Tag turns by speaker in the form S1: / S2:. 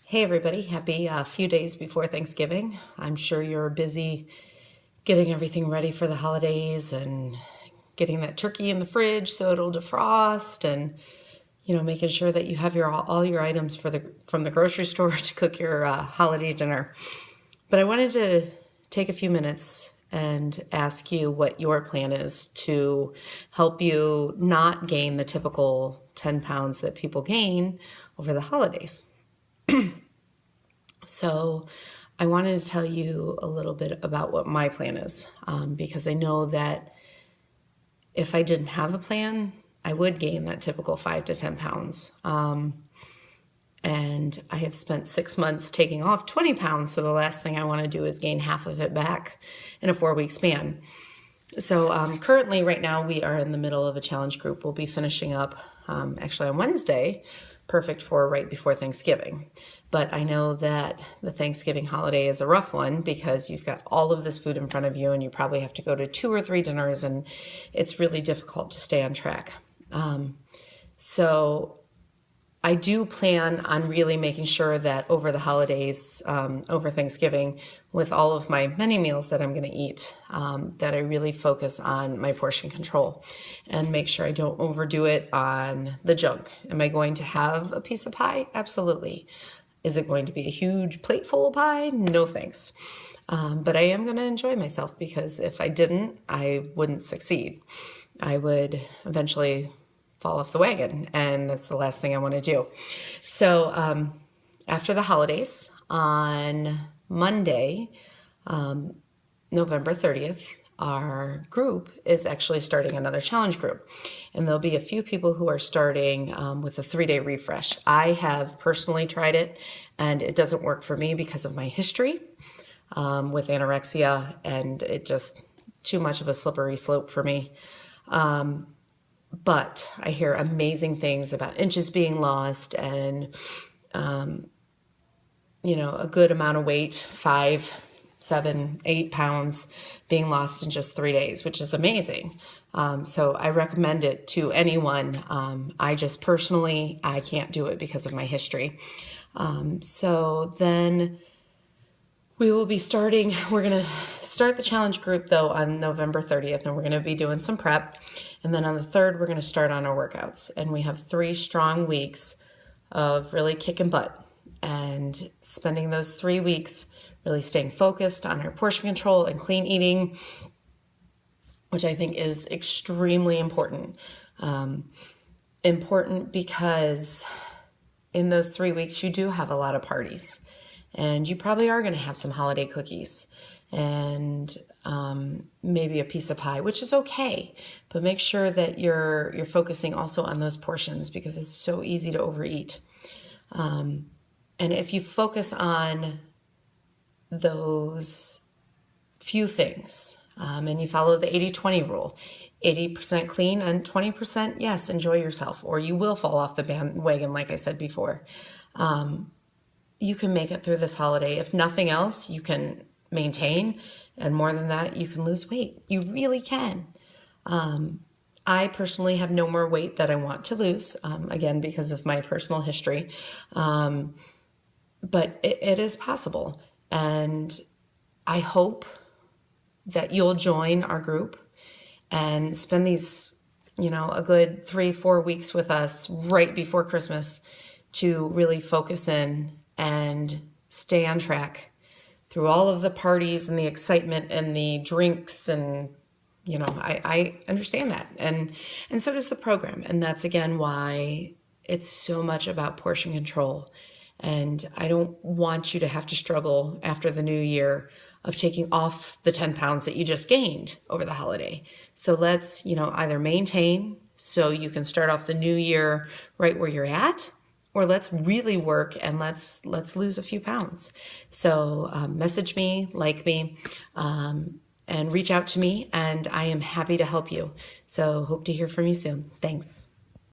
S1: Hey everybody, happy few days before Thanksgiving. I'm sure you're busy getting everything ready for the holidays and getting that turkey in the fridge so it'll defrost and making sure that you have all your items from the grocery store to cook your holiday dinner. But I wanted to take a few minutes and ask you what your plan is to help you not gain the typical 10 pounds that people gain over the holidays. So I wanted to tell you a little bit about what my plan is, because I know that if I didn't have a plan, I would gain that typical 5 to 10 pounds. And I have spent 6 months taking off 20 pounds. So the last thing I want to do is gain half of it back in a 4-week span. So currently, right now, we are in the middle of a challenge group. We'll be finishing up actually on Wednesday, perfect for right before Thanksgiving. But I know that the Thanksgiving holiday is a rough one because you've got all of this food in front of you and you probably have to go to 2 or 3 dinners and it's really difficult to stay on track. So I do plan on really making sure that over the holidays, over Thanksgiving, with all of my many meals that I'm going to eat, that I really focus on my portion control and make sure I don't overdo it on the junk. Am I going to have a piece of pie? Absolutely. Is it going to be a huge plate full of pie? No thanks. But I am going to enjoy myself because if I didn't, I wouldn't succeed. I would eventually fall off the wagon, and that's the last thing I want to do. So after the holidays, on Monday, November 30th, our group is actually starting another challenge group. And there'll be a few people who are starting with a 3-day refresh. I have personally tried it, and it doesn't work for me because of my history with anorexia, and it just too much of a slippery slope for me. But I hear amazing things about inches being lost and, a good amount of weight, 5, 7, 8 pounds being lost in just 3 days, which is amazing. So I recommend it to anyone. I just personally, I can't do it because of my history. So then we're going to start the challenge group though on November 30th, and we're going to be doing some prep. And then on the 3rd, we're going to start on our workouts. And we have 3 strong weeks of really kicking butt and spending those 3 weeks really staying focused on our portion control and clean eating, which I think is extremely important. Important because in those 3 weeks, you do have a lot of parties. And you probably are going to have some holiday cookies and maybe a piece of pie, which is okay. But make sure that you're focusing also on those portions because it's so easy to overeat. And if you focus on those few things and you follow the 80-20 rule, 80% clean and 20%, yes, enjoy yourself, or you will fall off the bandwagon, like I said before. You can make it through this holiday. If nothing else, you can maintain. And more than that, you can lose weight. You really can. I personally have no more weight that I want to lose, again, because of my personal history. But it is possible. And I hope that you'll join our group and spend these, a good 3-4 weeks with us right before Christmas to really focus in and stay on track through all of the parties and the excitement and the drinks. And, I understand that. And so does the program. And that's, again, why it's so much about portion control. And I don't want you to have to struggle after the new year of taking off the 10 pounds that you just gained over the holiday. So let's, either maintain so you can start off the new year right where you're at, or let's really work and let's lose a few pounds. So message me, like me, and reach out to me, and I am happy to help you. So hope to hear from you soon. Thanks.